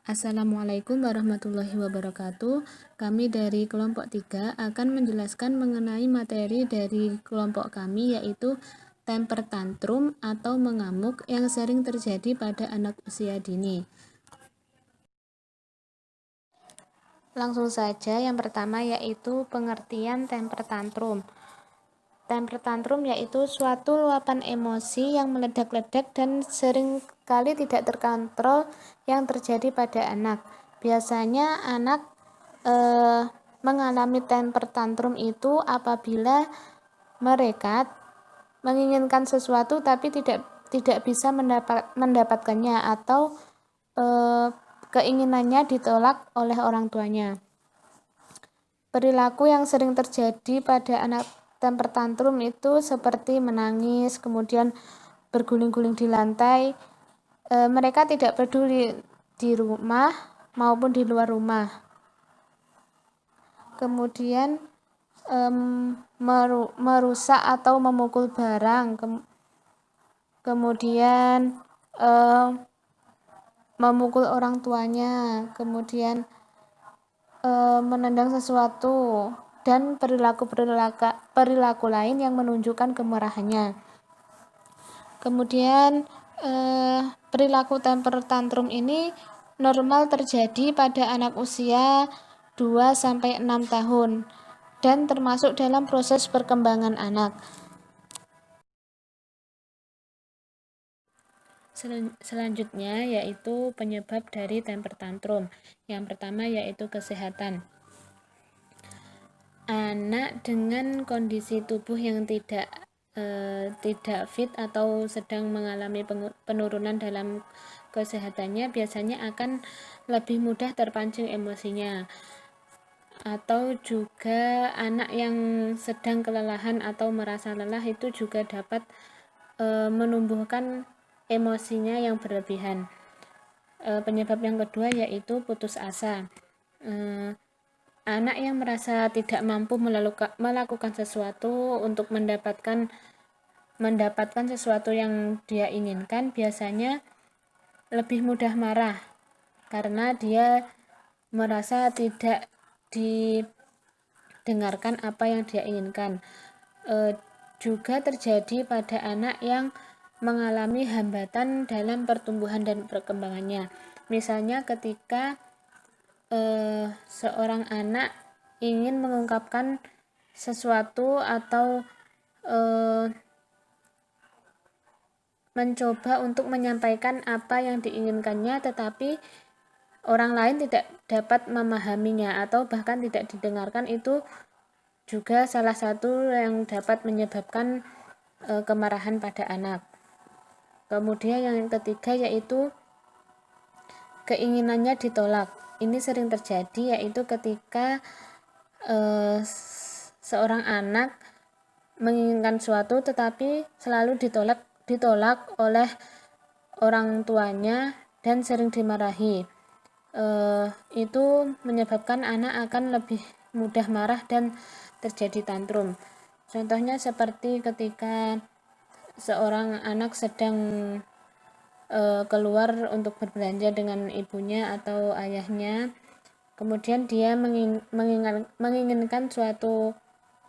Assalamualaikum warahmatullahi wabarakatuh. Kami dari kelompok 3 akan menjelaskan mengenai materi dari kelompok kami, yaitu temper tantrum atau mengamuk yang sering terjadi pada anak usia dini. Langsung saja, yang pertama yaitu pengertian temper tantrum. Temper tantrum yaitu suatu luapan emosi yang meledak-ledak dan sering kali tidak terkontrol yang terjadi pada anak. Biasanya anak mengalami temper tantrum itu apabila mereka menginginkan sesuatu tapi tidak bisa mendapatkannya, atau keinginannya ditolak oleh orang tuanya. Perilaku yang sering terjadi pada anak temper tantrum itu seperti menangis, kemudian berguling-guling di lantai. Mereka tidak peduli di rumah maupun di luar rumah. Kemudian merusak atau memukul barang. Kemudian memukul orang tuanya. Kemudian menendang sesuatu, dan perilaku lain yang menunjukkan kemarahannya. Kemudian perilaku temper tantrum ini normal terjadi pada anak usia 2-6 tahun dan termasuk dalam proses perkembangan anak. Selanjutnya yaitu penyebab dari temper tantrum. Yang pertama yaitu kesehatan. Anak dengan kondisi tubuh yang tidak fit atau sedang mengalami penurunan dalam kesehatannya biasanya akan lebih mudah terpancing emosinya. Atau juga anak yang sedang kelelahan atau merasa lelah itu juga dapat menumbuhkan emosinya yang berlebihan. Penyebab yang kedua yaitu putus asa. Anak yang merasa tidak mampu melakukan sesuatu untuk mendapatkan sesuatu yang dia inginkan biasanya lebih mudah marah karena dia merasa tidak didengarkan apa yang dia inginkan. Juga terjadi pada anak yang mengalami hambatan dalam pertumbuhan dan perkembangannya. Misalnya ketika seorang anak ingin mengungkapkan sesuatu atau mencoba untuk menyampaikan apa yang diinginkannya, tetapi orang lain tidak dapat memahaminya atau bahkan tidak didengarkan, itu juga salah satu yang dapat menyebabkan kemarahan pada anak. Kemudian yang ketiga yaitu keinginannya ditolak. Ini sering terjadi yaitu ketika seorang anak menginginkan suatu tetapi selalu ditolak oleh orang tuanya dan sering dimarahi. Itu menyebabkan anak akan lebih mudah marah dan terjadi tantrum. Contohnya seperti ketika seorang anak sedang keluar untuk berbelanja dengan ibunya atau ayahnya, kemudian dia menginginkan suatu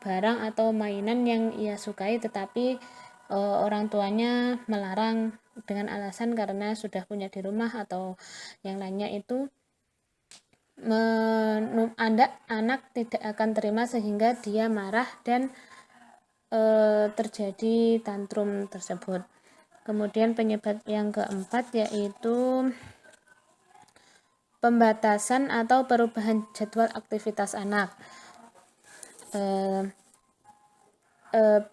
barang atau mainan yang ia sukai, tetapi orang tuanya melarang dengan alasan karena sudah punya di rumah atau yang lainnya. Itu anak tidak akan terima sehingga dia marah dan terjadi tantrum tersebut. Kemudian penyebab yang keempat yaitu pembatasan atau perubahan jadwal aktivitas anak.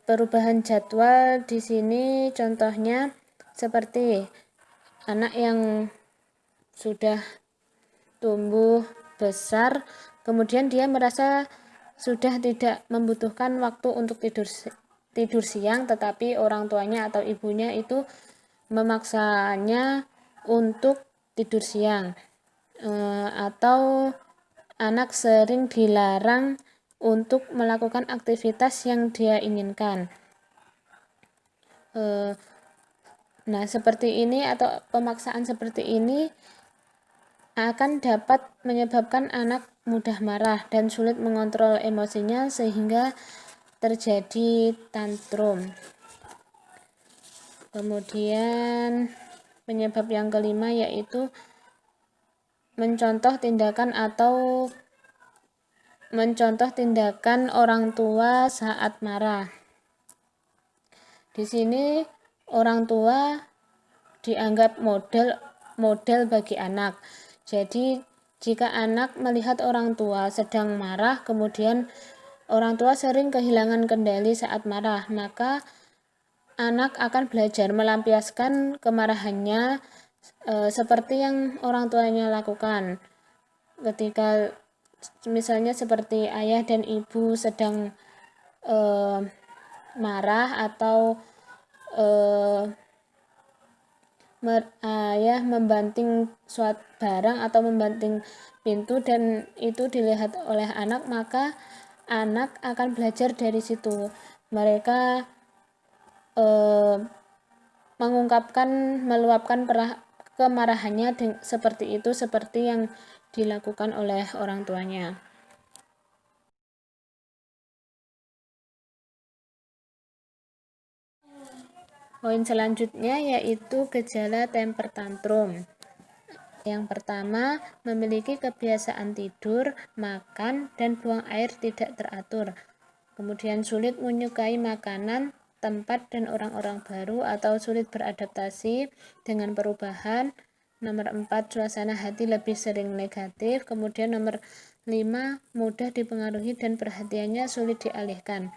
Perubahan jadwal di sini contohnya seperti anak yang sudah tumbuh besar, kemudian dia merasa sudah tidak membutuhkan waktu untuk tidur siang, tetapi orang tuanya atau ibunya itu memaksanya untuk tidur siang. Atau anak sering dilarang untuk melakukan aktivitas yang dia inginkan. Nah, seperti ini atau pemaksaan seperti ini akan dapat menyebabkan anak mudah marah dan sulit mengontrol emosinya sehingga terjadi tantrum. Kemudian penyebab yang kelima yaitu mencontoh tindakan orang tua saat marah. Di sini orang tua dianggap model bagi anak. Jadi jika anak melihat orang tua sedang marah, kemudian orang tua sering kehilangan kendali saat marah, maka anak akan belajar melampiaskan kemarahannya seperti yang orang tuanya lakukan. Ketika misalnya seperti ayah dan ibu sedang marah atau ayah membanting suatu barang atau membanting pintu dan itu dilihat oleh anak, maka anak akan belajar dari situ. Mereka meluapkan kemarahannya seperti itu, seperti yang dilakukan oleh orang tuanya. Poin selanjutnya yaitu gejala temper tantrum. Yang pertama, memiliki kebiasaan tidur, makan, dan buang air tidak teratur. Kemudian sulit menyukai makanan, tempat, dan orang-orang baru atau sulit beradaptasi dengan perubahan. Nomor 4, suasana hati lebih sering negatif. Kemudian nomor 5, mudah dipengaruhi dan perhatiannya sulit dialihkan.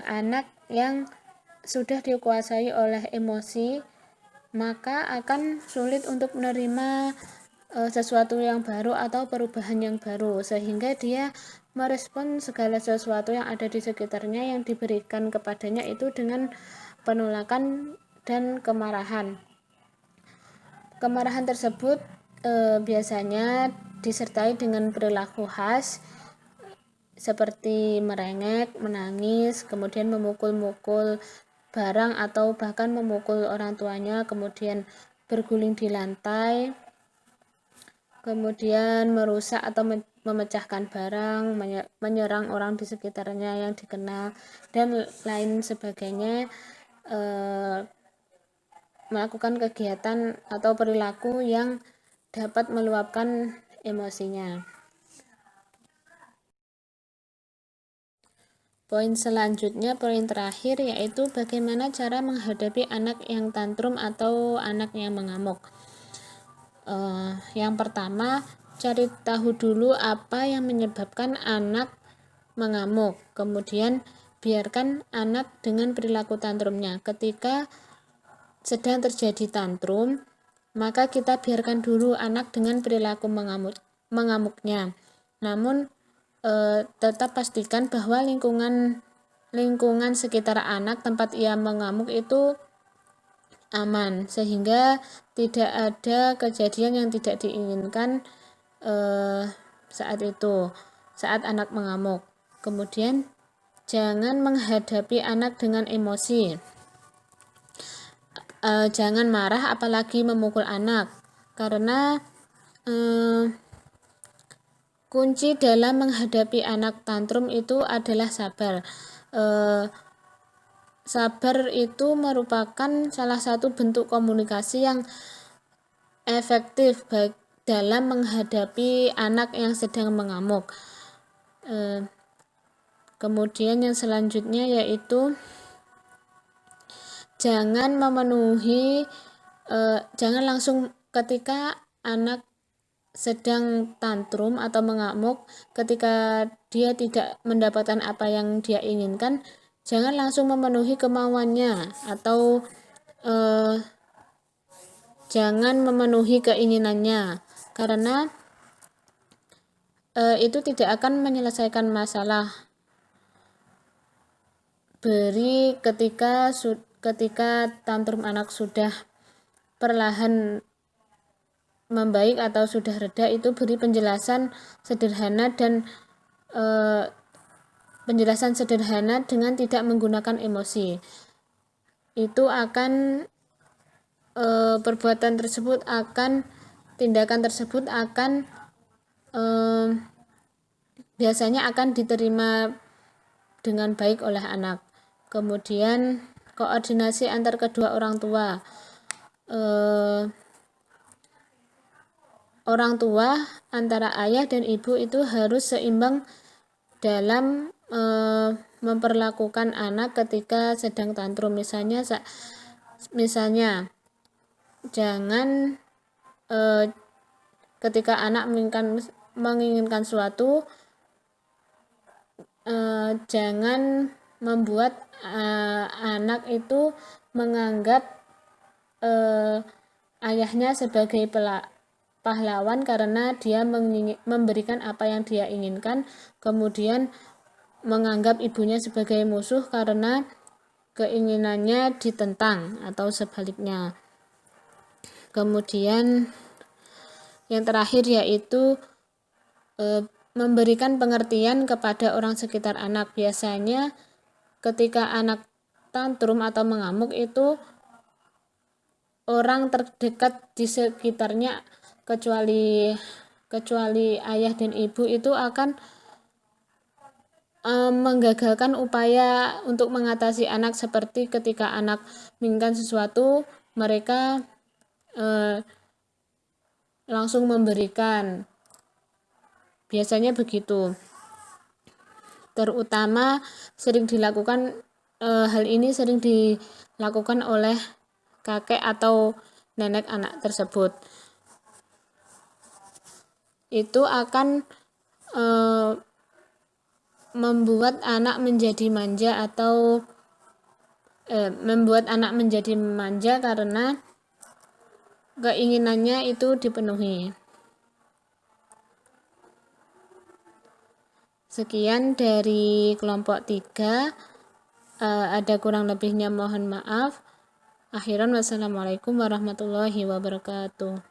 Anak yang sudah dikuasai oleh emosi maka akan sulit untuk menerima sesuatu yang baru atau perubahan yang baru, sehingga dia merespon segala sesuatu yang ada di sekitarnya yang diberikan kepadanya itu dengan penolakan dan kemarahan. Kemarahan tersebut biasanya disertai dengan perilaku khas seperti merengek, menangis, kemudian memukul-mukul barang atau bahkan memukul orang tuanya, kemudian berguling di lantai, kemudian merusak atau memecahkan barang, menyerang orang di sekitarnya yang dikenal, dan lain sebagainya, melakukan kegiatan atau perilaku yang dapat meluapkan emosinya. Poin selanjutnya, poin terakhir, yaitu bagaimana cara menghadapi anak yang tantrum atau anak yang mengamuk. Yang pertama, cari tahu dulu apa yang menyebabkan anak mengamuk. Kemudian biarkan anak dengan perilaku tantrumnya. Ketika sedang terjadi tantrum, maka kita biarkan dulu anak dengan perilaku mengamuknya. Namun tetap pastikan bahwa lingkungan sekitar anak tempat ia mengamuk itu aman, sehingga tidak ada kejadian yang tidak diinginkan saat anak mengamuk. Kemudian jangan menghadapi anak dengan emosi, jangan marah apalagi memukul anak, karena kunci dalam menghadapi anak tantrum itu adalah sabar. Sabar itu merupakan salah satu bentuk komunikasi yang efektif dalam menghadapi anak yang sedang mengamuk. Kemudian yang selanjutnya yaitu jangan langsung ketika anak sedang tantrum atau mengamuk, ketika dia tidak mendapatkan apa yang dia inginkan, jangan langsung memenuhi kemauannya atau jangan memenuhi keinginannya, karena itu tidak akan menyelesaikan masalah. Beri ketika tantrum anak sudah perlahan membaik atau sudah reda, itu beri penjelasan sederhana dengan tidak menggunakan emosi. Itu akan perbuatan tersebut akan tindakan tersebut biasanya akan diterima dengan baik oleh anak. Kemudian koordinasi antar kedua orang tua. Orang tua antara ayah dan ibu itu harus seimbang dalam memperlakukan anak ketika sedang tantrum. Misalnya jangan ketika anak menginginkan suatu, jangan membuat anak itu menganggap ayahnya sebagai pahlawan karena dia memberikan apa yang dia inginkan, kemudian menganggap ibunya sebagai musuh karena keinginannya ditentang atau sebaliknya. Kemudian yang terakhir yaitu memberikan pengertian kepada orang sekitar anak. Biasanya ketika anak tantrum atau mengamuk itu orang terdekat di sekitarnya kecuali ayah dan ibu itu akan menggagalkan upaya untuk mengatasi anak, seperti ketika anak menginginkan sesuatu mereka langsung memberikan, biasanya begitu. Terutama hal ini sering dilakukan oleh kakek atau nenek anak tersebut. Itu akan membuat anak menjadi manja karena keinginannya itu dipenuhi. Sekian dari kelompok 3. Ada kurang lebihnya mohon maaf. Akhiran wassalamualaikum warahmatullahi wabarakatuh.